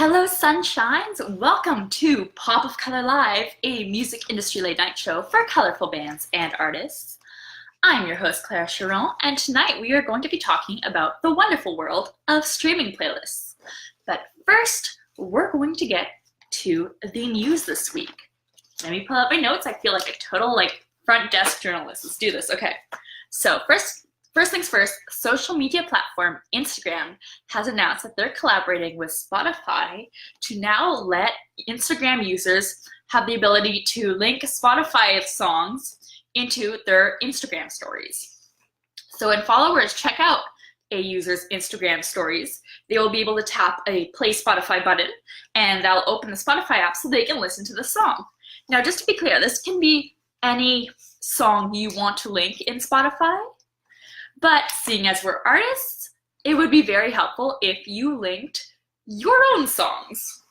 Hello, sunshines! Welcome to Pop of Color Live, a music industry late night show for colorful bands and artists. I'm your host, Clara Charron, and tonight we are going to be talking about the wonderful world of streaming playlists. But first, we're going to get to the news this week. Let me pull up my notes. I feel like a total front desk journalist. Let's do this. Okay. So first things first, social media platform Instagram has announced that they're collaborating with Spotify to now let Instagram users have the ability to link Spotify songs into their Instagram stories. So when followers check out a user's Instagram stories, they will be able to tap a Play Spotify button, and that'll open the Spotify app so they can listen to the song. Now, just to be clear, this can be any song you want to link in Spotify. But seeing as we're artists, it would be very helpful if you linked your own songs.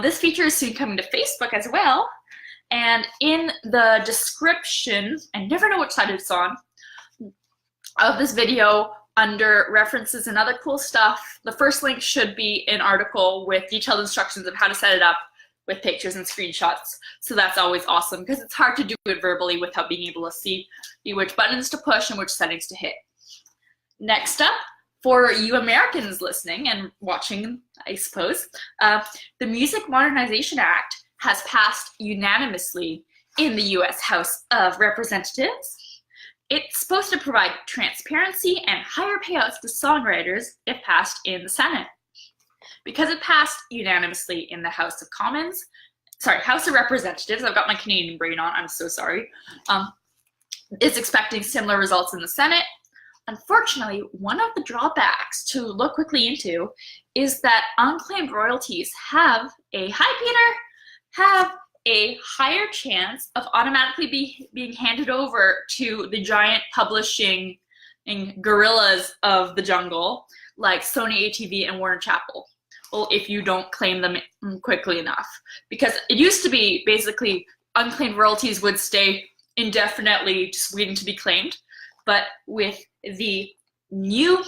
This feature is soon coming to Facebook as well. And in the description, I never know which side it's on, of this video, under references and other cool stuff, the first link should be an article with detailed instructions of how to set it up with pictures and screenshots. So that's always awesome because it's hard to do it verbally without being able to see which buttons to push and which settings to hit. Next up, for you Americans listening and watching, I suppose, the Music Modernization Act has passed unanimously in the US House of Representatives. It's supposed to provide transparency and higher payouts to songwriters if passed in the Senate. Because it passed unanimously in the House of Representatives, I've got my Canadian brain on, I'm so sorry, is expecting similar results in the Senate. Unfortunately, one of the drawbacks to look quickly into is that unclaimed royalties have a higher chance of automatically being handed over to the giant publishing gorillas of the jungle, like Sony ATV and Warner Chappell. Well, if you don't claim them quickly enough. Because it used to be basically unclaimed royalties would stay indefinitely just waiting to be claimed. But with the new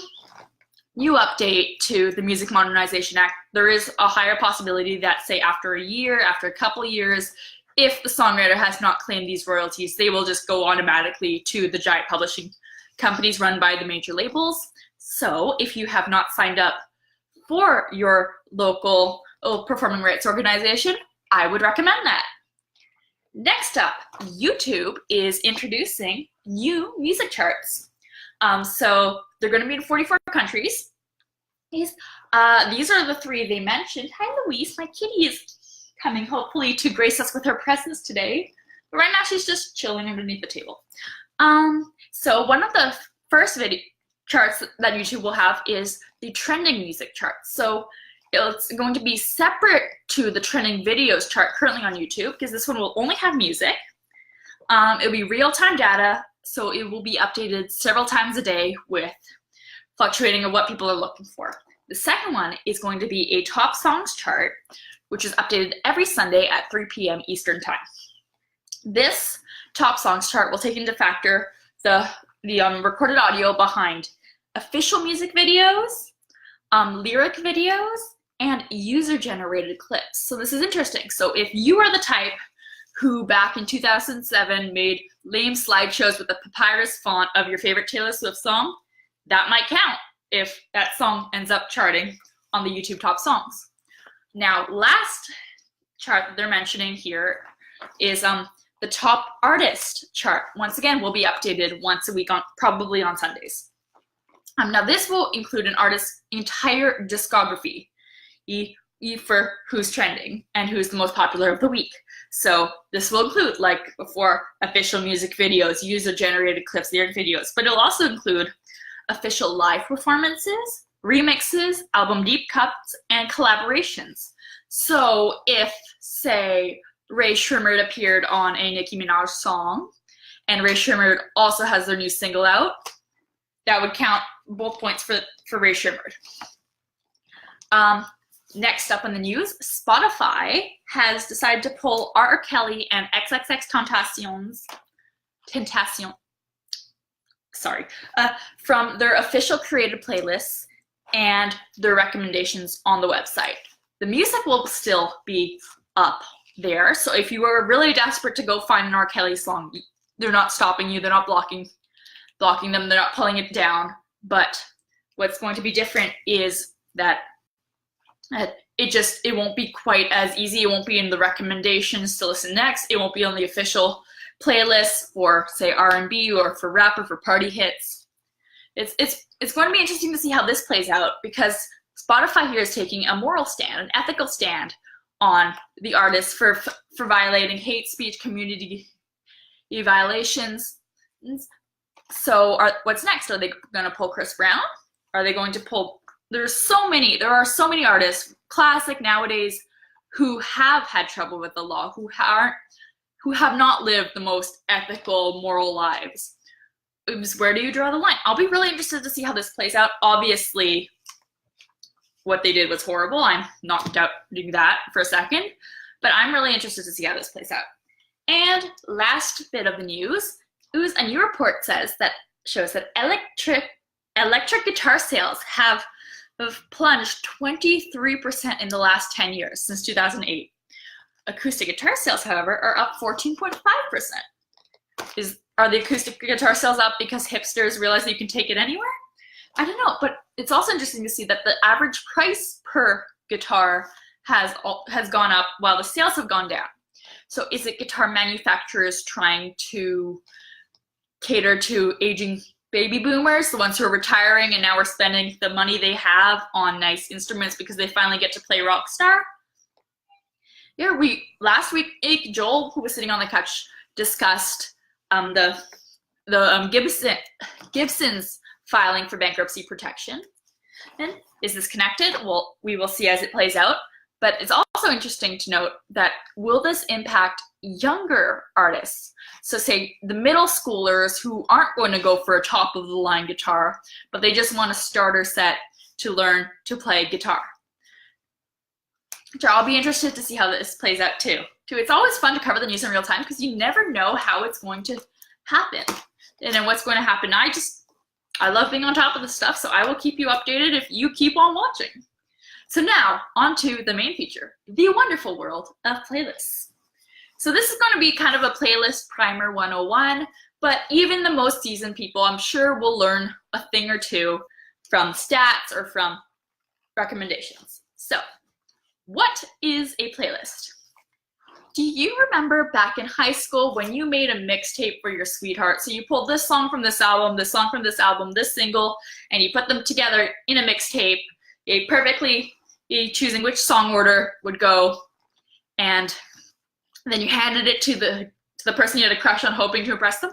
update to the Music Modernization Act, there is a higher possibility that, say, after a year, after a couple years, if the songwriter has not claimed these royalties, they will just go automatically to the giant publishing companies run by the major labels. So if you have not signed up for your local performing rights organization, I would recommend that. Next up, YouTube is introducing new music charts. So they're going to be in 44 countries. These are the three they mentioned. Hi, Louise. My kitty is coming, hopefully, to grace us with her presence today. But right now, she's just chilling underneath the table. So one of the first video charts that YouTube will have is the trending music chart. So it's going to be separate to the trending videos chart currently on YouTube, because this one will only have music. It'll be real-time data, so it will be updated several times a day with fluctuating of what people are looking for. The second one is going to be a top songs chart, which is updated every Sunday at 3 p.m. Eastern Time. This top songs chart will take into factor the recorded audio behind official music videos, lyric videos, and user-generated clips. So this is interesting. So if you are the type who back in 2007 made lame slideshows with the papyrus font of your favorite Taylor Swift song, that might count if that song ends up charting on the YouTube top songs. Now, last chart that they're mentioning here is the top artist chart. Once again, will be updated once a week, probably on Sundays. Now, this will include an artist's entire discography, for who's trending and who's the most popular of the week. So this will include, like before, official music videos, user-generated clips, lyric videos, but it'll also include official live performances, remixes, album deep cuts, and collaborations. So if, say, Ray Shremmerd appeared on a Nicki Minaj song, and Ray Shremmerd also has their new single out, that would count both points for Ray Shremmerd. Next up in the news, Spotify has decided to pull R. Kelly and XXXTentacion from their official created playlists and their recommendations on the website. the music will still be up there. So if you are really desperate to go find an R. Kelly song, they're not stopping you. They're not blocking them. They're not pulling it down. But what's going to be different is that it won't be quite as easy. It won't be in the recommendations to listen next. It won't be on the official playlist for, say, R&B or for rap or for party hits. It's going to be interesting to see how this plays out, because Spotify here is taking a moral stand, an ethical stand on the artists for violating hate speech, community violations. So what's next? Are they going to pull Chris Brown? Are they going to pull... There are so many artists, classic nowadays, who have had trouble with the law, who have not lived the most ethical, moral lives. Where do you draw the line? I'll be really interested to see how this plays out. Obviously, what they did was horrible. I'm not doubting that for a second, but I'm really interested to see how this plays out. And last bit of the news, a new report shows that electric guitar sales have plunged 23% in the last 10 years, since 2008. Acoustic guitar sales, however, are up 14.5%. Are the acoustic guitar sales up because hipsters realize that you can take it anywhere? I don't know, but it's also interesting to see that the average price per guitar has gone up while the sales have gone down. So is it guitar manufacturers trying to cater to aging baby boomers, the ones who are retiring and now are spending the money they have on nice instruments because they finally get to play rock star? Yeah, last week, Joel, who was sitting on the couch, discussed Gibson's filing for bankruptcy protection. And is this connected? Well, we will see as it plays out. But it's also interesting to note that will this impact younger artists? So say the middle schoolers who aren't going to go for a top of the line guitar, but they just want a starter set to learn to play guitar. So I'll be interested to see how this plays out too. It's always fun to cover the news in real time because you never know how it's going to happen and then what's going to happen. I love being on top of the stuff, so I will keep you updated if you keep on watching. So now, on to the main feature, the wonderful world of playlists. So this is going to be kind of a playlist primer 101, but even the most seasoned people, I'm sure, will learn a thing or two from stats or from recommendations. So, what is a playlist? Do you remember back in high school when you made a mixtape for your sweetheart? So you pulled this song from this album, this song from this album, this single, and you put them together in a mixtape, perfectly choosing which song order would go, and then you handed it to the person you had a crush on, hoping to impress them?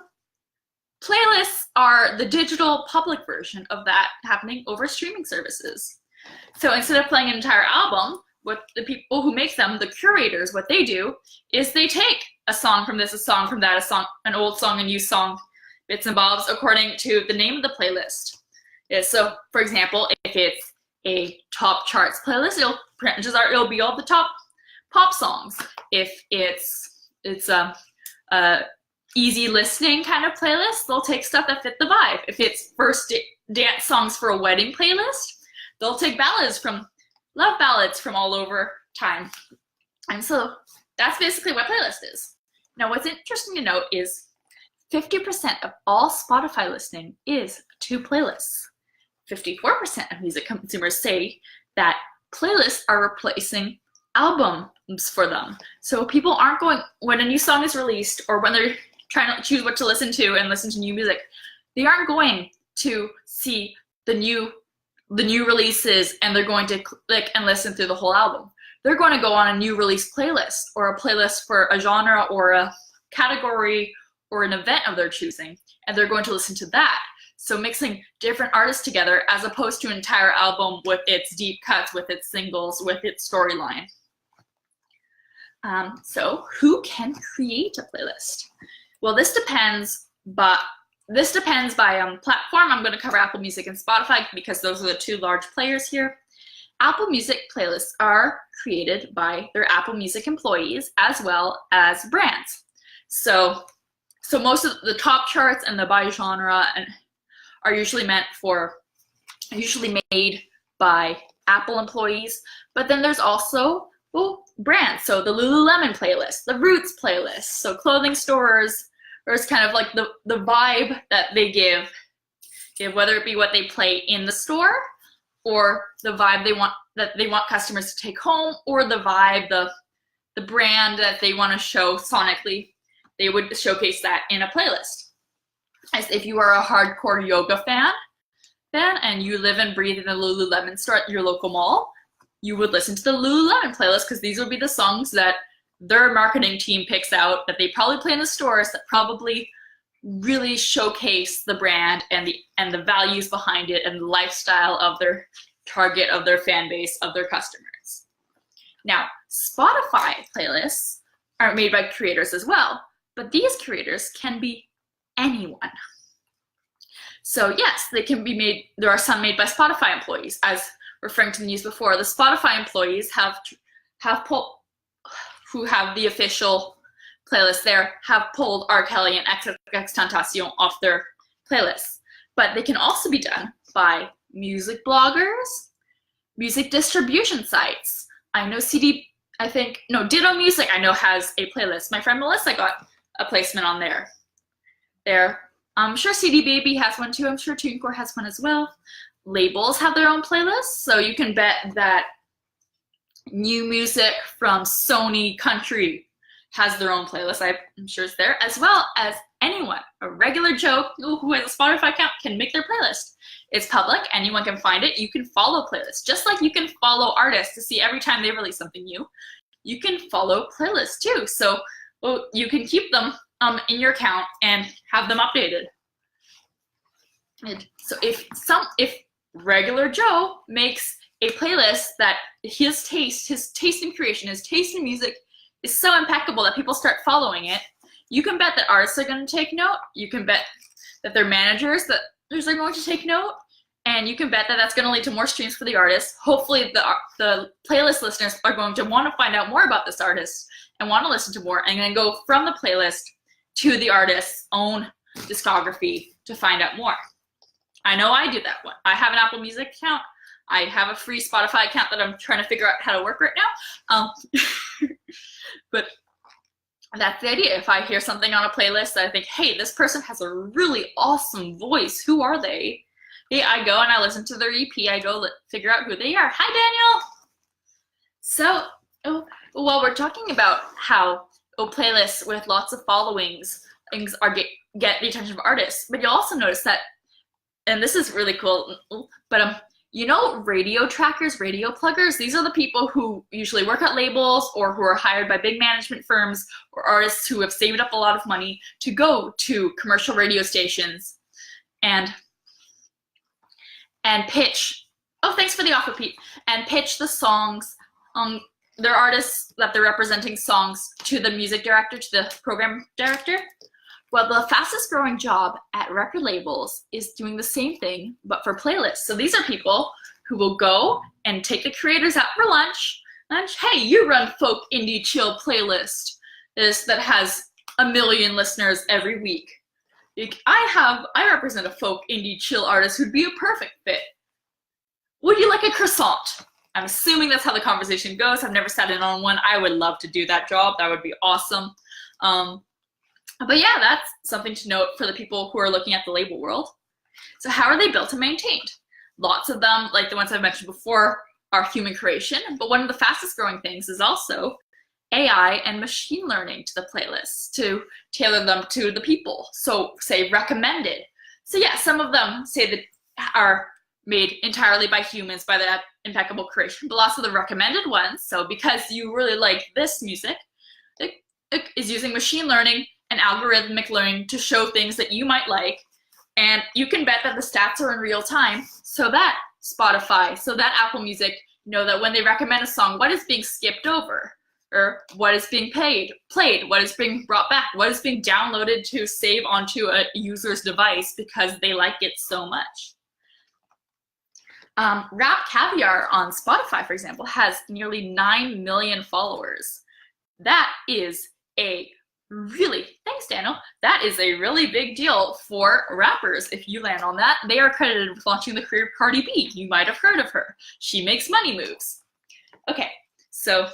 Playlists are the digital public version of that, happening over streaming services. So instead of playing an entire album, what the people who make them, the curators, what they do is they take a song from this, a song from that, an old song, a new song, bits and bobs, according to the name of the playlist. So, for example, if it's a top charts playlist, it'll be all the top pop songs. If it's a easy listening kind of playlist, they'll take stuff that fit the vibe. If it's first dance songs for a wedding playlist, they'll take love ballads from all over time. And so that's basically what playlist is. Now, what's interesting to note is 50% of all Spotify listening is to playlists. 54% of music consumers say that playlists are replacing albums for them. So people aren't going, when a new song is released or when they're trying to choose what to listen to and listen to new music, they aren't going to see the new releases and they're going to click and listen through the whole album. They're going to go on a new release playlist or a playlist for a genre or a category or an event of their choosing, and they're going to listen to that. So mixing different artists together as opposed to an entire album with its deep cuts, with its singles, with its storyline. So who can create a playlist? Well, this depends by platform. I'm going to cover Apple Music and Spotify because those are the two large players here. Apple Music playlists are created by their Apple Music employees as well as brands. So most of the top charts and the by genre are usually made by Apple employees, but then there's also, well, brands. So the Lululemon playlist, the Roots playlist. So clothing stores, or it's kind of like the vibe that they give, whether it be what they play in the store, or the vibe they want customers to take home, or the vibe, the brand that they want to show sonically. They would showcase that in a playlist. As if you are a hardcore yoga fan, and you live and breathe in a Lululemon store at your local mall, you would listen to the Lululemon playlist, because these would be the songs that their marketing team picks out that they probably play in the stores, that probably really showcase the brand and the values behind it and the lifestyle of their target, of their fan base, of their customers. Now, Spotify playlists are made by creators as well, but these creators can be anyone. So yes, they can be made, there are some made by Spotify employees. As referring to the news before, the Spotify employees who have the official playlist there have pulled R. Kelly and XXXTentacion off their playlists. But they can also be done by music bloggers, music distribution sites. I know Ditto Music I know has a playlist. My friend Melissa got a placement on there. I'm sure CD Baby has one too. I'm sure TuneCore has one as well. Labels have their own playlists, so you can bet that new music from Sony Country has their own playlist. I'm sure it's there, as well as anyone, a regular Joe who has a Spotify account can make their playlist. It's public, anyone can find it. You can follow playlists, just like you can follow artists to see every time they release something new. You can follow playlists too, so you can keep them in your account and have them updated. And so if regular Joe makes a playlist that his taste in creation, his taste in music is so impeccable that people start following it, you can bet that artists are going to take note. You can bet that their managers are going to take note, and you can bet that that's going to lead to more streams for the artist. Hopefully the playlist listeners are going to want to find out more about this artist and want to listen to more, and then go from the playlist to the artist's own discography to find out more. I know I do that one. I have an Apple Music account. I have a free Spotify account that I'm trying to figure out how to work right now. But that's the idea. If I hear something on a playlist that I think, hey, this person has a really awesome voice, who are they? I go and I listen to their EP. I go figure out who they are. Hi, Daniel. So, while we're talking about how playlists with lots of followings things get the attention of artists, but you'll also notice that, and this is really cool, but radio trackers, radio pluggers, these are the people who usually work at labels or who are hired by big management firms or artists who have saved up a lot of money to go to commercial radio stations and pitch, thanks for the offer, Pete, and pitch the songs, their artists that they're representing songs to the music director, to the program director. Well, the fastest growing job at record labels is doing the same thing, but for playlists. So these are people who will go and take the creators out for lunch. Hey, you run folk indie chill playlist that has 1 million listeners every week. I represent a folk indie chill artist who'd be a perfect fit. Would you like a croissant? I'm assuming that's how the conversation goes. I've never sat in on one. I would love to do that job. That would be awesome. But yeah, that's something to note for the people who are looking at the label world. So how are they built and maintained? Lots of them, like the ones I've mentioned before, are human creation, but one of the fastest growing things is also AI and machine learning to the playlists to tailor them to the people. So say recommended. So yeah, some of them say that are made entirely by humans, by that impeccable creation, but lots of the recommended ones. So because you really like this music, it is using machine learning and algorithmic learning to show things that you might like. And you can bet that the stats are in real time, so that Spotify, so that Apple Music know that when they recommend a song, what is being skipped over, or what is being played, what is being brought back, what is being downloaded to save onto a user's device because they like it so much. Rap Caviar on Spotify, for example, has nearly 9 million followers. That is a Really, thanks, Daniel. That is a really big deal for rappers. If you land on that, they are credited with launching the career of Cardi B. You might have heard of her. She makes money moves. Okay, so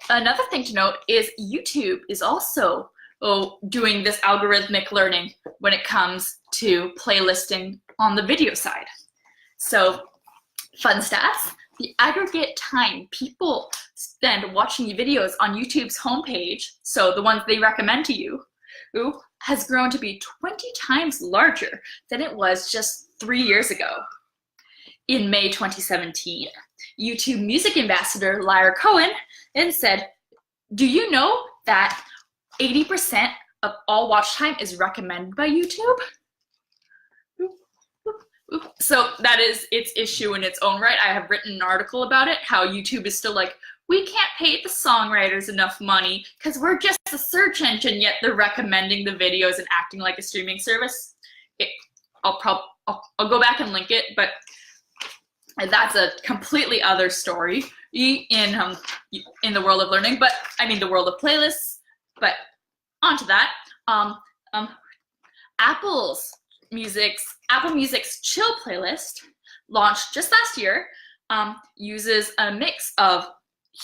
another thing to note is YouTube is also doing this algorithmic learning when it comes to playlisting on the video side. So, fun stats. The aggregate time people spend watching videos on YouTube's homepage, so the ones they recommend to you, has grown to be 20 times larger than it was just 3 years ago. In May 2017, YouTube music ambassador Lyra Cohen said, "Do you know that 80% of all watch time is recommended by YouTube?" So that is its issue in its own right. I have written an article about it, how YouTube is still like, we can't pay the songwriters enough money because we're just a search engine, yet they're recommending the videos and acting like a streaming service. I'll go back and link it, but that's a completely other story in the world of learning, but I mean the world of playlists. But onto that, Apple Music's Chill playlist, launched just last year, uses a mix of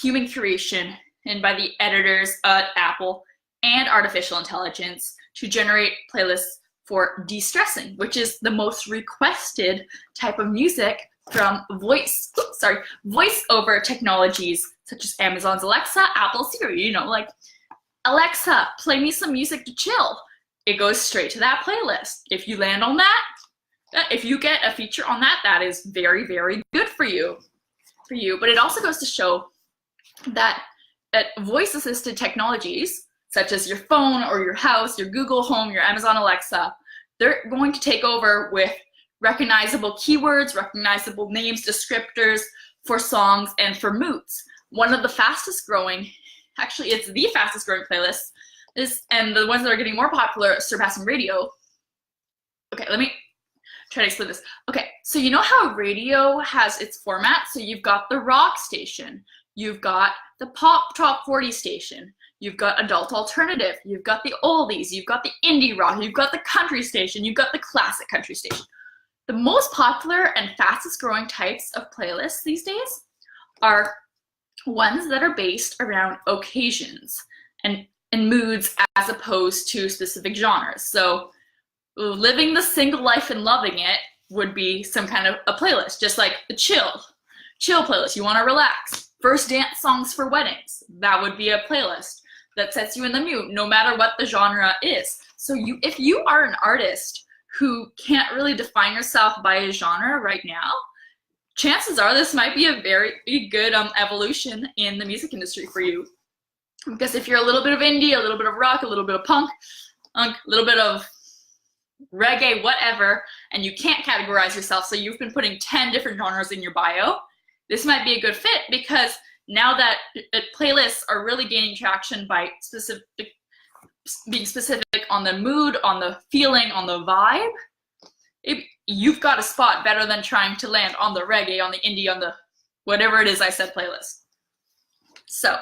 human curation and by the editors at Apple and artificial intelligence to generate playlists for de-stressing, which is the most requested type of music from voice-over technologies such as Amazon's Alexa, Apple Siri. Like, Alexa, play me some music to chill. It goes straight to that playlist. If you land on that, if you get a feature on that, that is very, very good for you. But it also goes to show that voice-assisted technologies, such as your phone or your house, your Google Home, your Amazon Alexa, they're going to take over with recognizable keywords, recognizable names, descriptors for songs and for moods. One of the fastest growing, actually it's the fastest growing playlist, and the ones that are getting more popular, surpassing radio. Okay, let me try to explain this. Okay, so you know how radio has its format? So you've got the rock station, you've got the pop top 40 station, you've got adult alternative, you've got the oldies, you've got the indie rock, you've got the country station, you've got the classic country station. The most popular and fastest growing types of playlists these days are ones that are based around occasions and moods as opposed to specific genres. So living the single life and loving it would be some kind of a playlist, just like the chill playlist. You want to relax. First dance songs for weddings. That would be a playlist that sets you in the mood, no matter what the genre is. So if you are an artist who can't really define yourself by a genre right now, chances are this might be a very good evolution in the music industry for you. Because if you're a little bit of indie, a little bit of rock, a little bit of punk, a little bit of reggae, whatever, and you can't categorize yourself, so you've been putting 10 different genres in your bio, this might be a good fit, because now that playlists are really gaining traction by being specific on the mood, on the feeling, on the vibe, you've got a spot better than trying to land on the reggae, on the indie, on the whatever it is I said playlist. So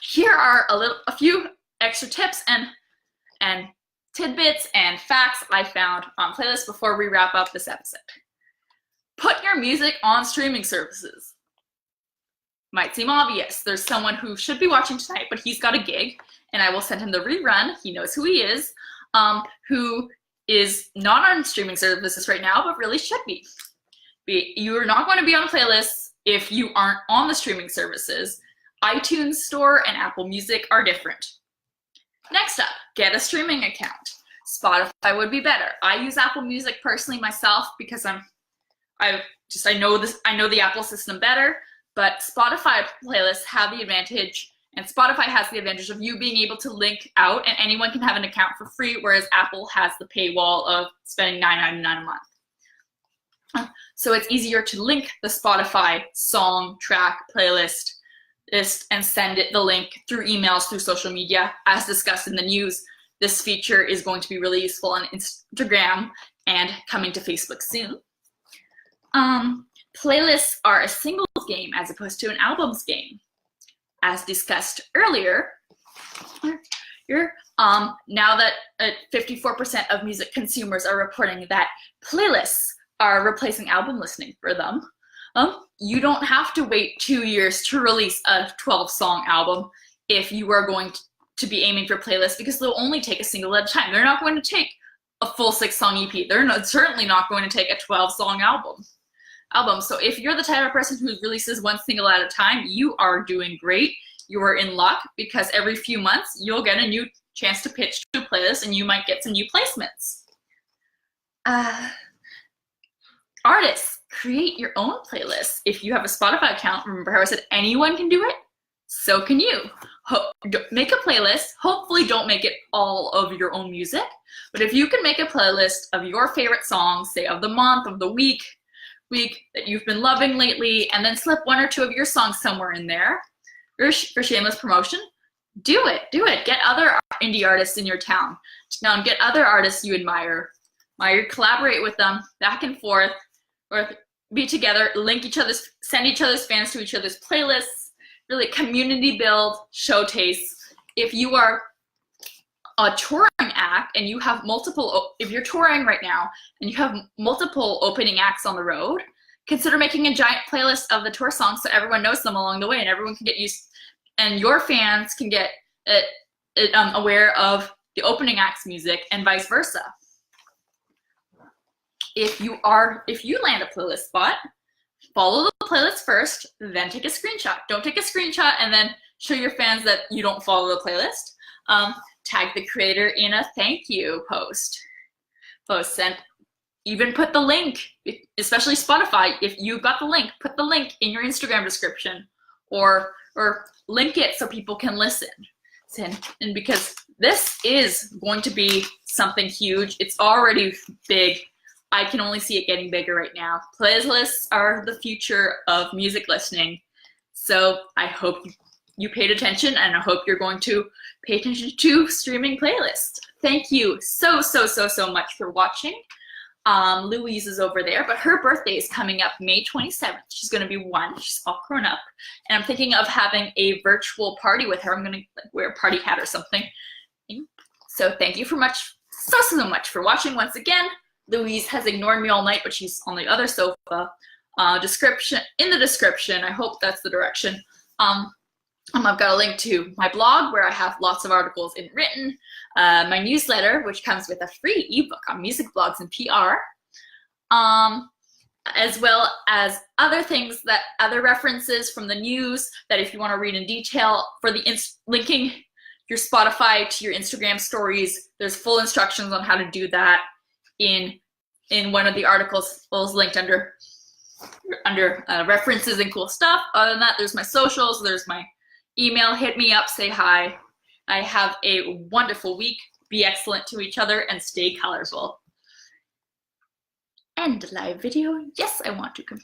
here are a few extra tips and tidbits and facts I found on playlists before we wrap up this episode. Put your music on streaming services. Might seem obvious. There's someone who should be watching tonight, but he's got a gig, and I will send him the rerun. He knows who he is, who is not on streaming services right now, but really should be. You're not going to be on playlists if you aren't on the streaming services. iTunes Store and Apple Music are different. Next up, get a streaming account. Spotify would be better. I use Apple Music personally myself because I know the Apple system better, but Spotify playlists have the advantage, and Spotify has the advantage of you being able to link out, and anyone can have an account for free, whereas Apple has the paywall of spending $9.99 a month. So it's easier to link the Spotify song, track, playlist, and send it the link through emails, through social media. As discussed in the news, this feature is going to be really useful on Instagram and coming to Facebook soon. Playlists are a singles game as opposed to an albums game. as discussed earlier, now that 54% of music consumers are reporting that playlists are replacing album listening for them, you don't have to wait 2 years to release a 12-song album if you are going to be aiming for playlists, because they'll only take a single at a time. They're not going to take a full 6-song EP. They're certainly not going to take a 12-song album. So if you're the type of person who releases one single at a time, you are doing great. You are in luck, because every few months you'll get a new chance to pitch to a playlist and you might get some new placements. Artists, create your own playlists. If you have a Spotify account, remember how I said anyone can do it? So can you. Make a playlist. Hopefully don't make it all of your own music, but if you can make a playlist of your favorite songs, say of the month, of the week that you've been loving lately, and then slip 1 or 2 of your songs somewhere in there for shameless promotion, do it. Get other indie artists in your town. Now, get other artists you admire. Collaborate with them back and forth, or be together, send each other's fans to each other's playlists, really community build, showcase. If you are a touring act and you have if you're touring right now and you have multiple opening acts on the road, consider making a giant playlist of the tour songs so everyone knows them along the way and everyone can get used, and your fans can get aware of the opening act's music and vice versa. If you land a playlist spot, follow the playlist first, then take a screenshot. Don't take a screenshot and then show your fans that you don't follow the playlist. Tag the creator in a thank you post. And even put the link, especially Spotify, if you got the link, put the link in your Instagram description, or link it so people can listen. And because this is going to be something huge, it's already big. I can only see it getting bigger right now. Playlists are the future of music listening. So I hope you paid attention, and I hope you're going to pay attention to streaming playlists. Thank you so much for watching. Louise is over there, but her birthday is coming up May 27th. She's going to be 1. She's all grown up. And I'm thinking of having a virtual party with her. I'm going to wear a party hat or something. So thank you so much for watching once again. Louise has ignored me all night, but she's on the other sofa. In the description, I hope that's the direction. I've got a link to my blog where I have lots of articles in written, my newsletter, which comes with a free ebook on music blogs and PR, as well as other references from the news that if you want to read in detail, for linking your Spotify to your Instagram stories. There's full instructions on how to do that in one of the articles linked under references and cool stuff. Other than that, there's my socials, there's my email. Hit me up, say hi. I have a wonderful week. Be excellent to each other and stay colorful. End live video. Yes, I want to complete.